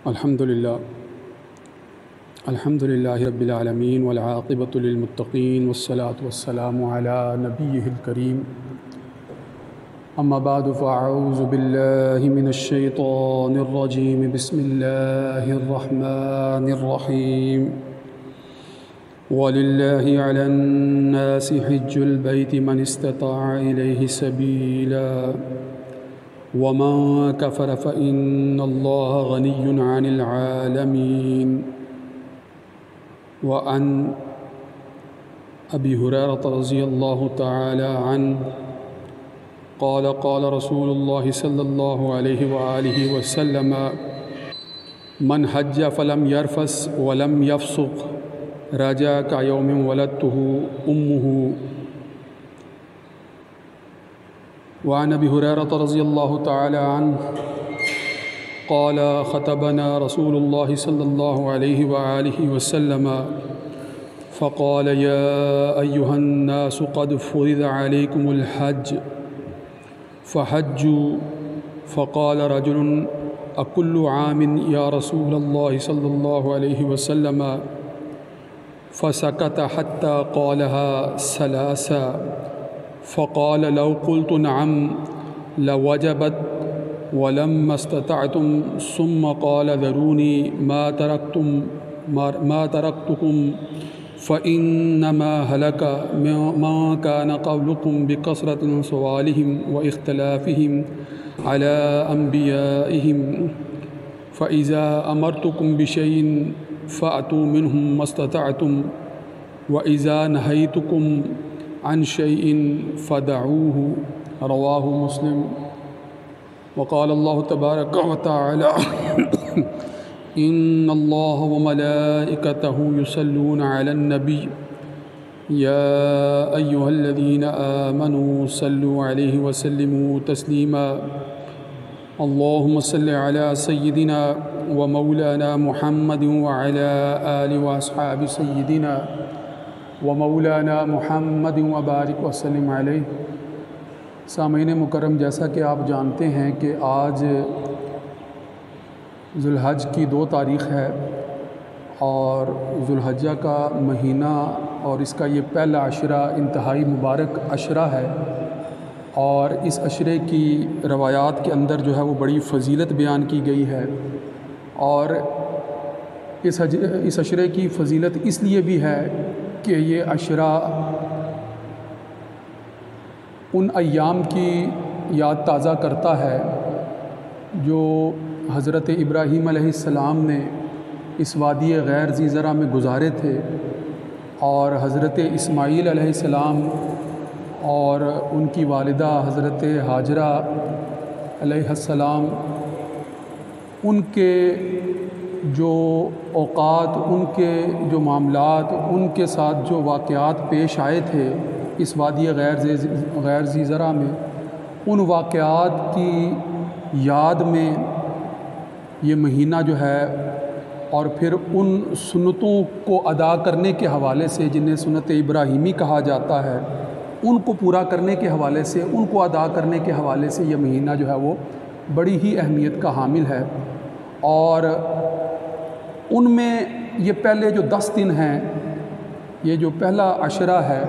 الحمد للہ رب العالمین والعاقبۃ للمتقین والصلاة والسلام علی نبیہ الکریم اما بعد فاعوذ باللہ من الشیطان الرجیم بسم اللہ الرحمن الرحیم وَلِلَّهِ عَلَى النَّاسِ حِجُّ الْبَيْتِ مَنِ اسْتَطَاعَ إِلَيْهِ سَبِيلًا وَمَنْ كَفَرَ فَإِنَّ اللَّهَ غَنِيٌّ عَنِ الْعَالَمِينَ وعن أبي هريرة رضي الله تعالى عنه قال قال رسول الله صلى الله عليه وآله وسلم من حج فلم يرفث ولم يفسق رجع كيوم ولدته أمه. وعن أبي هريرة رضي الله تعالى عنه قال خطبنا رسول الله صلى الله عليه وآله وسلم فقال يا أيها الناس قد فرض عليكم الحج فحجوا فقال رجل أكل عام يا رسول الله صلى الله عليه وسلم فسكت حتى قالها ثلاثا فقال لو قلت نعم لوجبت ولما استطعتم ثم قال ذروني ما تركتكم فإنما هلك ما كان قبلكم بكثرة سؤالهم واختلافهم على أنبيائهم فإذا أمرتكم بشيء فأتوا منهم ما استطعتم وإذا نهيتكم عن شيء فدعوه رواه مسلم. وقال الله تبارك وتعالى إن الله وملائكته يصلون على النبي يا أيها الذين آمنوا صلوا عليه وسلموا تسليما اللهم صل على سيدنا ومولانا محمد وعلى آل وأصحاب سيدنا ومولانا محمد وبارك وسلم عليه. سامعین مکرم، جیسا کہ آپ جانتے ہیں کہ آج ذو الحج کی 2 تاریخ ہے اور ذو الحجہ کا مہینہ اور اس کا یہ پہلا عشرہ انتہائی مبارک عشرہ ہے، اور اس عشرے کی روایات کے اندر جو ہے وہ بڑی فضیلت بیان کی گئی ہے. اور اس عشرے کی فضیلت اس لیے بھی ہے کہ یہ عشرہ ان ایام کی یاد تازہ کرتا ہے جو حضرت ابراہیم علیہ السلام نے اس وادی غیر ذی زرع میں گزارے تھے، اور حضرت اسماعیل علیہ السلام اور ان کی والدہ حضرت ہاجرہ علیہ السلام، ان کے جو اوقات، ان کے جو معاملات، ان کے ساتھ جو واقعات پیش آئے تھے اس وادی غیر ذی زرع میں، ان واقعات کی یاد میں یہ مہینہ جو ہے، اور پھر ان سنتوں کو ادا کرنے کے حوالے سے جنہیں سنت ابراہیمی کہا جاتا ہے، ان کو پورا کرنے کے حوالے سے، ان کو ادا کرنے کے حوالے سے یہ مہینہ جو ہے وہ بڑی ہی اہمیت کا حامل ہے. اور ان میں یہ پہلے جو 10 دن ہیں، یہ جو پہلا عشرہ ہے،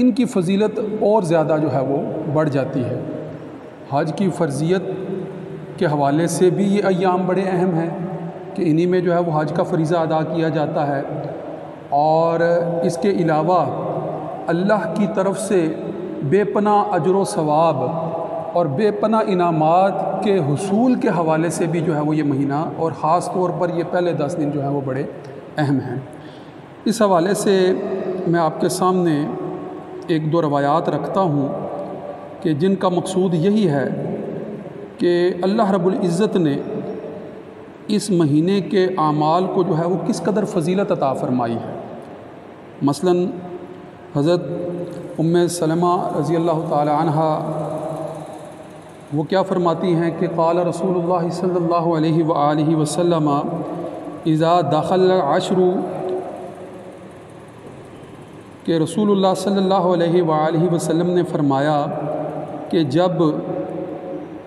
ان کی فضیلت اور زیادہ جو ہے وہ بڑھ جاتی ہے. حج کی فرضیت کے حوالے سے بھی یہ ایام بڑے اہم ہیں کہ انہی میں جو ہے وہ حج کا فریضہ ادا کیا جاتا ہے، اور اس کے علاوہ اللہ کی طرف سے بے پناہ اجر و ثواب اور بے پناہ انعامات کے حصول کے حوالے سے بھی جو ہے وہ یہ مہینہ، اور خاص طور پر یہ پہلے 10 دن جو ہے وہ بڑے اہم ہیں. اس حوالے سے میں آپ کے سامنے 1-2 روایات رکھتا ہوں کہ جن کا مقصود یہی ہے کہ اللہ رب العزت نے اس مہینے کے اعمال کو جو ہے وہ کس قدر فضیلت عطا فرمائی ہے. مثلا حضرت ام سلمہ رضی اللہ تعالی عنہ وہ کیا فرماتی ہیں کہ قال رسول اللہ صلی اللہ علیہ وآلہ وسلم اذا دخل العشر، کہ رسول اللہ صلی اللہ علیہ وآلہ وسلم نے فرمایا کہ جب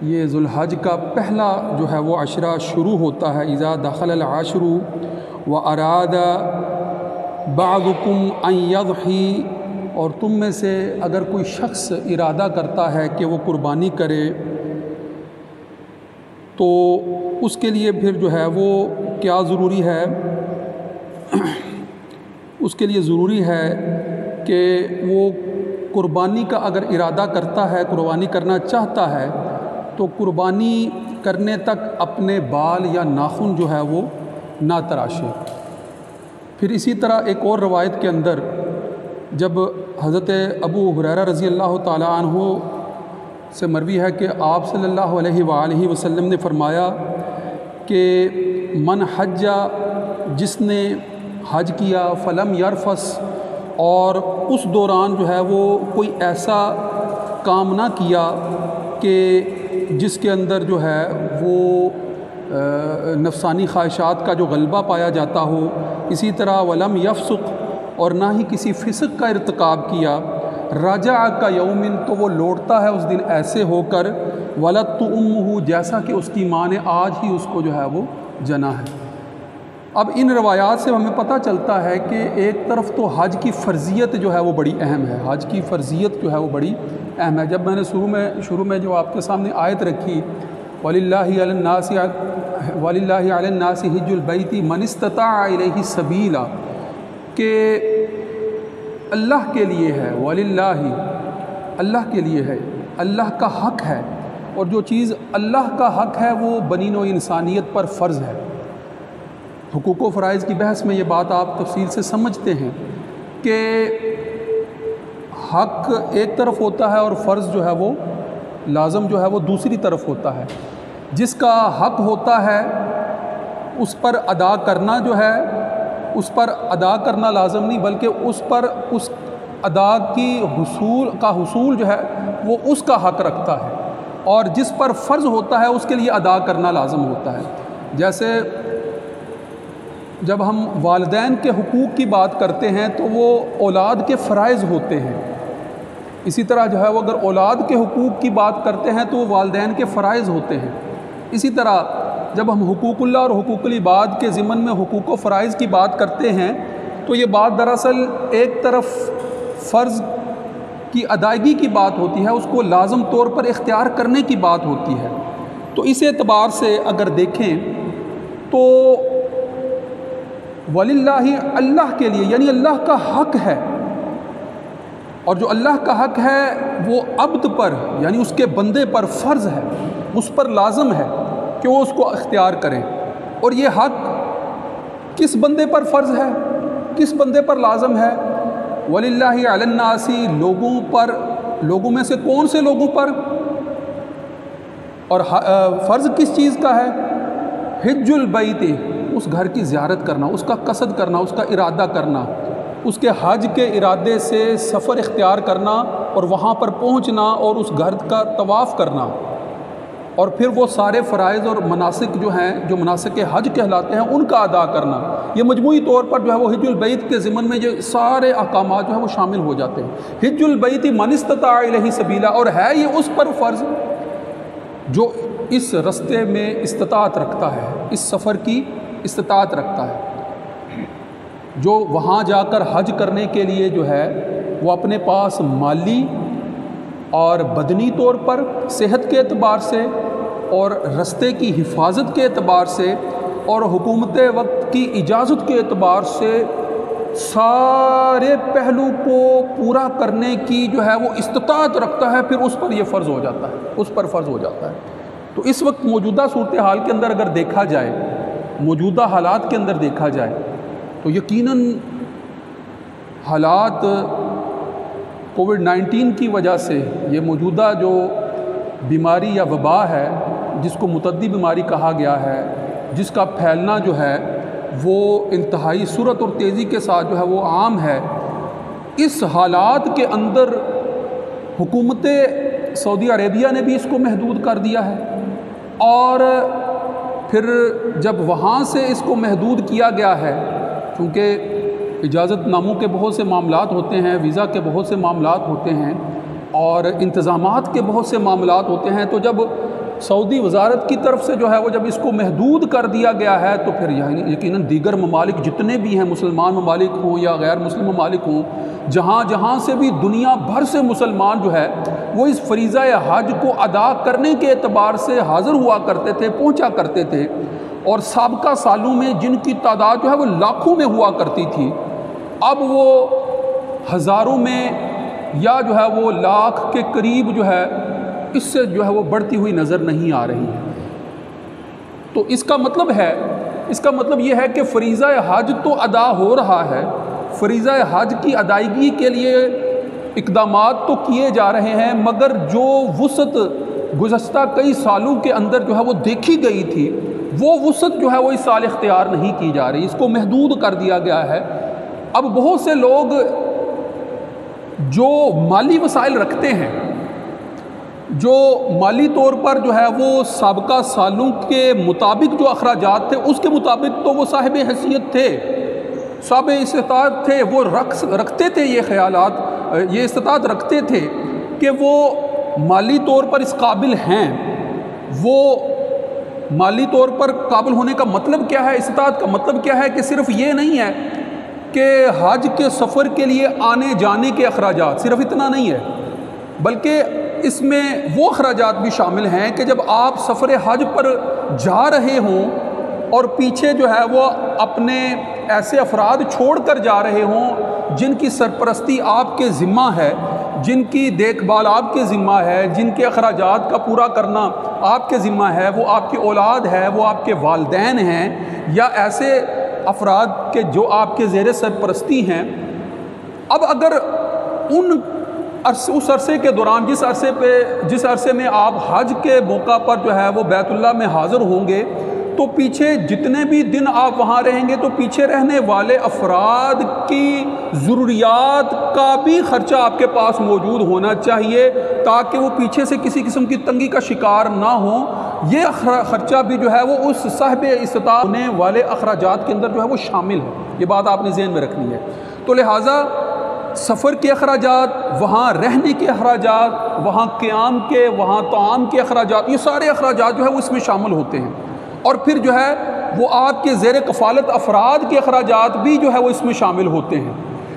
یہ ذوالحج کا پہلا جو ہے وہ عشرہ شروع ہوتا ہے، اذا دخل العشر واراد بعضکم ان یضحی، اور تم میں سے اگر کوئی شخص ارادہ کرتا ہے کہ وہ قربانی کرے تو اس کے لیے پھر جو ہے وہ کیا ضروری ہے؟ اس کے لیے ضروری ہے کہ وہ قربانی کا اگر ارادہ کرتا ہے، قربانی کرنا چاہتا ہے، تو قربانی کرنے تک اپنے بال یا ناخن جو ہے وہ نہ تراشے۔ پھر اسی طرح ایک اور روایت کے اندر جب حضرت ابو ہریرہ رضی اللہ تعالیٰ عنہ سے مروی ہے کہ آپ صلی اللہ علیہ وآلہ وسلم نے فرمایا کہ من حج، جس نے حج کیا، فلم یرفس، اور اس دوران جو ہے وہ کوئی ایسا کام نہ کیا کہ جس کے اندر جو ہے وہ نفسانی خواہشات کا جو غلبہ پایا جاتا ہو، اسی طرح ولم یفسق، اور نہ ہی کسی فسق کا ارتکاب کیا، رجع کا یومن، تو وہ لوٹتا ہے اس دن ایسے ہو کر ولدت امہ، جیسا کہ اس کی ماں نے آج ہی اس کو جو ہے وہ جنا ہے۔ اب ان روایات سے ہمیں پتہ چلتا ہے کہ ایک طرف تو حج کی فرضیت جو ہے وہ بڑی اہم ہے، حج کی فرضیت جو ہے وہ بڑی اہم ہے۔ جب میں نے شروع میں جو آپ کے سامنے آیت رکھی، وَلِلَّهِ عَلَى النَّاسِ حِجُّ الْبَيْتِ مَنِ اسْتَطَاعَ إِلَيْهِ سَبِيلًا، کہ اللہ کے لیے ہے، وَلِلَّهِ، اللہ کے لیے ہے، اللہ کا حق ہے، اور جو چیز اللہ کا حق ہے وہ بنی نوع انسانیت پر فرض ہے۔ حقوق و فرائض کی بحث میں یہ بات آپ تفصیل سے سمجھتے ہیں کہ حق ایک طرف ہوتا ہے اور فرض جو ہے وہ لازم جو ہے وہ دوسری طرف ہوتا ہے۔ جس کا حق ہوتا ہے اس پر ادا کرنا جو ہے، اس پر ادا کرنا لازم نہیں، بلکہ اس پر اس ادا کی حصول جو ہے وہ اس کا حق رکھتا ہے، اور جس پر فرض ہوتا ہے اس کے لیے ادا کرنا لازم ہوتا ہے۔ جیسے جب ہم والدین کے حقوق کی بات کرتے ہیں تو وہ اولاد کے فرائض ہوتے ہیں، اسی طرح جو ہے وہ اگر اولاد کے حقوق کی بات کرتے ہیں تو وہ والدین کے فرائض ہوتے ہیں۔ اسی طرح جب ہم حقوق اللہ اور حقوق العباد کے ضمن میں حقوق و فرائض کی بات کرتے ہیں تو یہ بات دراصل ایک طرف فرض کی ادائیگی کی بات ہوتی ہے، اس کو لازم طور پر اختیار کرنے کی بات ہوتی ہے۔ تو اس اعتبار سے اگر دیکھیں تو وَلِلَّهِ، اللہ کے لیے، یعنی اللہ کا حق ہے، اور جو اللہ کا حق ہے وہ عبد پر یعنی اس کے بندے پر فرض ہے، اس پر لازم ہے کہ وہ اس کو اختیار کرے۔ اور یہ حق کس بندے پر فرض ہے، کس بندے پر لازم ہے؟ وَلِلَّهِ عَلَى النَّاسِ، لوگوں پر، لوگوں میں سے کون سے لوگوں پر؟ اور فرض کس چیز کا ہے؟ حج البیت، اس گھر کی زیارت کرنا، اس کا قصد کرنا، اس کا ارادہ کرنا، اس کے حج کے ارادے سے سفر اختیار کرنا اور وہاں پر پہنچنا اور اس گھر کا طواف کرنا، اور پھر وہ سارے فرائض اور مناسک جو ہیں، جو مناسک حج کہلاتے ہیں، ان کا ادا کرنا۔ یہ مجموعی طور پر جو ہے وہ حج البیت کے ضمن میں جو سارے احکامات جو ہیں وہ شامل ہو جاتے ہیں۔ حج البیت من استطاع الیہ سبیلا، اور ہے یہ اس پر فرض جو اس رستے میں استطاعت رکھتا ہے، اس سفر کی استطاعت رکھتا ہے، جو وہاں جا کر حج کرنے کے لیے جو ہے وہ اپنے پاس مالی اور بدنی طور پر، صحت کے اعتبار سے اور رستے کی حفاظت کے اعتبار سے اور حکومت وقت کی اجازت کے اعتبار سے سارے پہلو کو پورا کرنے کی جو ہے وہ استطاعت رکھتا ہے، پھر اس پر یہ فرض ہو جاتا ہے، اس پر فرض ہو جاتا ہے۔ تو اس وقت موجودہ صورتحال کے اندر اگر دیکھا جائے، موجودہ حالات کے اندر دیکھا جائے تو یقیناً حالات کووڈ-19 کی وجہ سے، یہ موجودہ جو بیماری یا وبا ہے جس کو متعدی بیماری کہا گیا ہے، جس کا پھیلنا جو ہے وہ انتہائی سرعت اور تیزی کے ساتھ جو ہے وہ عام ہے، اس حالات کے اندر حکومت سعودی عربیہ نے بھی اس کو محدود کر دیا ہے، اور پھر جب وہاں سے اس کو محدود کیا گیا ہے، چونکہ اجازت ناموں کے بہت سے معاملات ہوتے ہیں، ویزا کے بہت سے معاملات ہوتے ہیں اور انتظامات کے بہت سے معاملات ہوتے ہیں، تو جب سعودی وزارت کی طرف سے جو ہے وہ جب اس کو محدود کر دیا گیا ہے تو پھر یقیناً دیگر ممالک جتنے بھی ہیں، مسلمان ممالک ہوں یا غیر مسلم ممالک ہوں، جہاں جہاں سے بھی دنیا بھر سے مسلمان جو ہے وہ اس فریضہ حج کو ادا کرنے کے اعتبار سے حاضر ہوا کرتے تھے، پہنچا کرتے تھے، اور سابقہ سالوں میں جن کی تعداد جو ہے وہ لاکھوں میں ہوا کرتی تھی، اب وہ ہزاروں میں یا جو ہے وہ لاکھ کے قریب جو ہے اس سے جو ہے وہ بڑھتی ہوئی نظر نہیں آ رہی ہے۔ تو اس کا مطلب یہ ہے کہ فریضہ حج تو ادا ہو رہا ہے، فریضہ حج کی ادائیگی کے لیے اقدامات تو کیے جا رہے ہیں، مگر جو وسعت گزشتہ کئی سالوں کے اندر جو ہے وہ دیکھی گئی تھی، وہ وسعت جو ہے وہ اس سال اختیار نہیں کی جا رہی، اس کو محدود کر دیا گیا ہے۔ اب بہت سے لوگ جو مالی وسائل رکھتے ہیں، جو مالی طور پر جو ہے وہ سابقہ سالوں کے مطابق جو اخراجات تھے اس کے مطابق تو وہ صاحب حیثیت تھے، صاحب استطاعت تھے، وہ رکھتے تھے یہ خیالات، یہ استطاعت رکھتے تھے کہ وہ مالی طور پر اس قابل ہیں۔ وہ مالی طور پر قابل ہونے کا مطلب کیا ہے، استطاعت کا مطلب کیا ہے کہ صرف یہ نہیں ہے کہ حج کے سفر کے لیے آنے جانے کے اخراجات، صرف اتنا نہیں ہے، بلکہ اس میں وہ اخراجات بھی شامل ہیں کہ جب آپ سفر حج پر جا رہے ہوں اور پیچھے جو ہے وہ اپنے ایسے افراد چھوڑ کر جا رہے ہوں جن کی سرپرستی آپ کے ذمہ ہے، جن کی دیکھ بھال آپ کے ذمہ ہے، جن کے اخراجات کا پورا کرنا آپ کے ذمہ ہے، وہ آپ کی اولاد ہے، وہ آپ کے والدین ہیں، یا ایسے افراد کے جو آپ کے زیر سرپرستی ہیں۔ اب اگر اس عرصے کے دوران جس عرصے میں آپ حج کے موقع پر جو ہے وہ بیت اللہ میں حاضر ہوں گے، تو پیچھے جتنے بھی دن آپ وہاں رہیں گے تو پیچھے رہنے والے افراد کی ضروریات کا بھی خرچہ آپ کے پاس موجود ہونا چاہیے، تاکہ وہ پیچھے سے کسی قسم کی تنگی کا شکار نہ ہوں۔ یہ خرچہ بھی جو ہے وہ اس صاحب استطاعت ہونے والے اخراجات کے اندر جو ہے وہ شامل ہے، یہ بات آپ نے ذہن میں رکھنی ہے۔ تو لہٰذا سفر کے اخراجات، وہاں رہنے کے اخراجات، وہاں قیام کے، وہاں طعام کے اخراجات، یہ سارے اخراجات جو ہے وہ اس میں شامل ہوتے ہیں، اور پھر جو ہے وہ آپ کے زیر کفالت افراد کے اخراجات بھی جو ہے وہ اس میں شامل ہوتے ہیں۔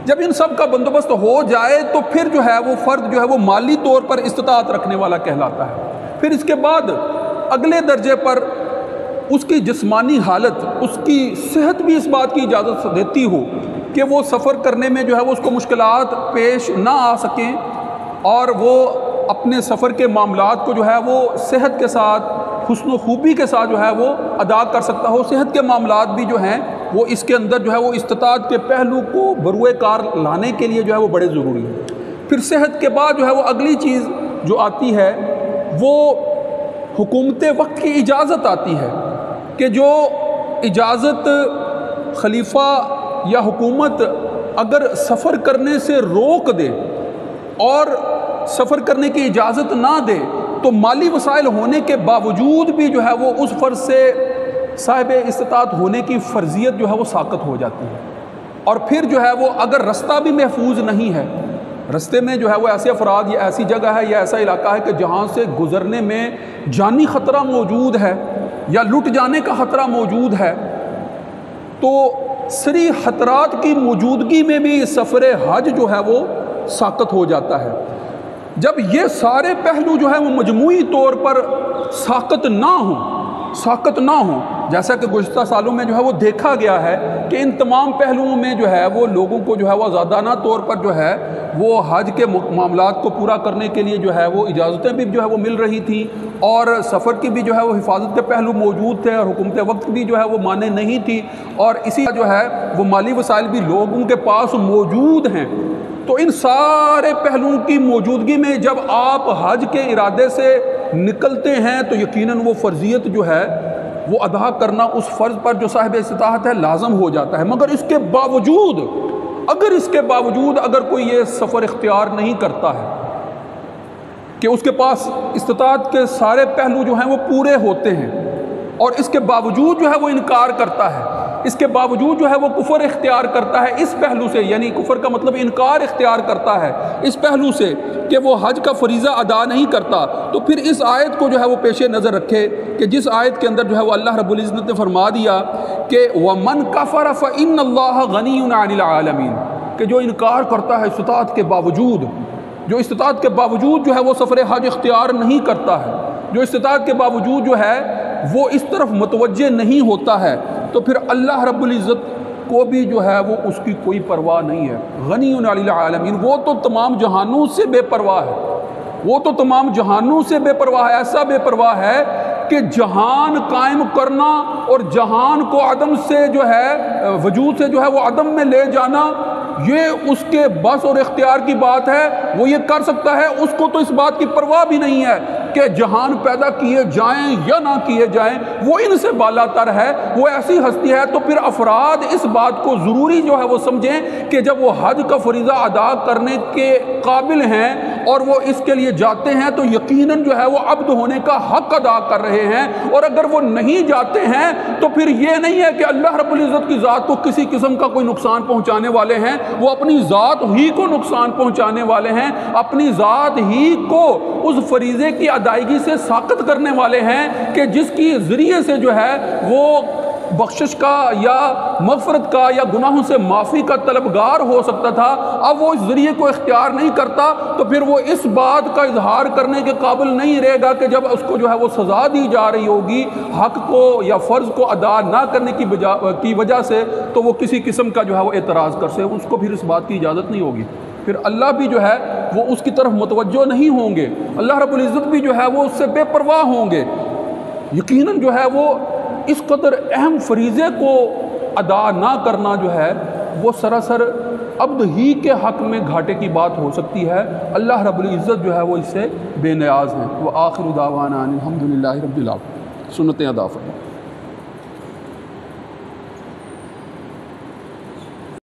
جب ان سب کا بندوبست ہو جائے تو پھر جو ہے وہ فرد جو ہے وہ مالی طور پر استطاعت رکھنے والا کہلاتا ہے۔ پھر اس کے بعد اگلے درجے پر اس کی جسمانی حالت، اس کی صحت بھی اس بات کی اجازت دیتی ہو کہ وہ سفر کرنے میں جو ہے وہ اس کو مشکلات پیش نہ آ سکیں، اور وہ اپنے سفر کے معاملات کو جو ہے وہ صحت کے ساتھ، حسن و خوبی کے ساتھ جو ہے وہ ادا کر سکتا ہو۔ صحت کے معاملات بھی جو ہیں وہ اس کے اندر جو ہے وہ استطاعت کے پہلو کو بروئے کار لانے کے لیے جو ہے وہ بڑے ضروری ہیں۔ پھر صحت کے بعد جو ہے وہ اگلی چیز جو آتی ہے وہ حکومت وقت کی اجازت آتی ہے، کہ جو اجازت خلیفہ یا حکومت اگر سفر کرنے سے روک دے اور سفر کرنے کی اجازت نہ دے تو مالی وسائل ہونے کے باوجود بھی جو ہے وہ اس فرض سے صاحب استطاعت ہونے کی فرضیت جو ہے وہ ساقط ہو جاتی ہے۔ اور پھر جو ہے وہ اگر رستہ بھی محفوظ نہیں ہے، رستے میں جو ہے وہ ایسے افراد یا ایسی جگہ ہے یا ایسا علاقہ ہے کہ جہاں سے گزرنے میں جانی خطرہ موجود ہے یا لٹ جانے کا خطرہ موجود ہے، تو سری خطرات کی موجودگی میں بھی سفر حج جو ہے وہ ساقط ہو جاتا ہے۔ جب یہ سارے پہلو جو ہے وہ مجموعی طور پر ساقط نہ ہوں جیسا کہ گزشتہ سالوں میں جو ہے وہ دیکھا گیا ہے کہ ان تمام پہلوؤں میں جو ہے وہ لوگوں کو جو ہے وہ زیادہ طور پر جو ہے وہ حج کے معاملات کو پورا کرنے کے لیے جو ہے وہ اجازتیں بھی جو ہے وہ مل رہی تھیں، اور سفر کی بھی جو ہے وہ حفاظت کے پہلو موجود تھے، اور حکومت وقت بھی جو ہے وہ مانے نہیں تھی، اور اسی جو ہے وہ مالی وسائل بھی لوگوں کے پاس موجود ہیں۔ تو ان سارے پہلوؤں کی موجودگی میں جب آپ حج کے ارادے سے نکلتے ہیں تو یقیناً وہ فرضیت جو ہے وہ ادا کرنا اس فرض پر جو صاحب استطاعت ہے لازم ہو جاتا ہے۔ مگر اس کے باوجود اگر کوئی یہ سفر اختیار نہیں کرتا ہے کہ اس کے پاس استطاعت کے سارے پہلو جو ہیں وہ پورے ہوتے ہیں، اور اس کے باوجود جو ہے وہ انکار کرتا ہے اس کے باوجود جو ہے وہ کفر اختیار کرتا ہے اس پہلو سے، یعنی کفر کا مطلب انکار اختیار کرتا ہے اس پہلو سے کہ وہ حج کا فریضہ ادا نہیں کرتا، تو پھر اس آیت کو جو ہے وہ پیش نظر رکھے کہ جس آیت کے اندر جو ہے وہ اللہ رب العزت نے فرما دیا کہ وَمَنْ كَفَرَ فَإِنَّ اللَّهَ غَنِيٌّ عَنِ الْعَالَمِينَ، کہ جو انکار کرتا ہے استطاعت کے باوجود، جو استطاعت کے باوجود جو ہے وہ سفر حج اختیار نہیں کرتا ہے، جو استطاعت کے باوجود جو ہے وہ اس طرف متوجہ نہیں ہوتا ہے، تو پھر اللہ رب العزت کو بھی جو ہے وہ اس کی کوئی پرواہ نہیں ہے۔ غنی عن العالمین، وہ تو تمام جہانوں سے بے پرواہ ہے، وہ تو تمام جہانوں سے بے پرواہ ہے، ایسا بے پرواہ ہے کہ جہان قائم کرنا اور جہان کو عدم سے جو ہے وجود سے جو ہے وہ عدم میں لے جانا، یہ اس کے بس اور اختیار کی بات ہے، وہ یہ کر سکتا ہے، اس کو تو اس بات کی پرواہ بھی نہیں ہے کہ جہان پیدا کیے جائیں یا نہ کیے جائیں، وہ ان سے بالا تر ہے، وہ ایسی ہستی ہے۔ تو پھر افراد اس بات کو ضروری جو ہے وہ سمجھیں کہ جب وہ حج کا فریضہ ادا کرنے کے قابل ہیں اور وہ اس کے لیے جاتے ہیں تو یقیناً جو ہے وہ عبد ہونے کا حق ادا کر رہے ہیں، اور اگر وہ نہیں جاتے ہیں تو پھر یہ نہیں ہے کہ اللہ رب العزت کی ذات کو کسی قسم کا کوئی نقصان پہنچانے والے ہیں، وہ اپنی ذات ہی کو نقصان پہنچانے والے ہیں، اپنی ذات ہی کو اس فریضے کی ادائیگی سے ساقط کرنے والے ہیں کہ جس کی ذریعے سے جو ہے وہ بخشش کا یا مغفرت کا یا گناہوں سے معافی کا طلبگار ہو سکتا تھا۔ اب وہ اس ذریعے کو اختیار نہیں کرتا تو پھر وہ اس بات کا اظہار کرنے کے قابل نہیں رہے گا کہ جب اس کو جو ہے وہ سزا دی جا رہی ہوگی حق کو یا فرض کو ادا نہ کرنے کی وجہ سے، تو وہ کسی قسم کا جو ہے وہ اعتراض کر سکے، اس کو پھر اس بات کی اجازت نہیں ہوگی۔ پھر اللہ بھی جو ہے وہ اس کی طرف متوجہ نہیں ہوں گے، اللہ رب العزت بھی جو ہے وہ اس سے بے پرواہ ہوں گے۔ یقیناً جو ہے وہ اس قدر اہم فریضے کو ادا نہ کرنا جو ہے وہ سراسر عبد ہی کے حق میں گھاٹے کی بات ہو سکتی ہے، اللہ رب العزت جو ہے وہ اس سے بے نیاز ہیں۔ وآخر دعوانا ان الحمد للہ رب العالمین۔ سنتیں ادا فرمائیں۔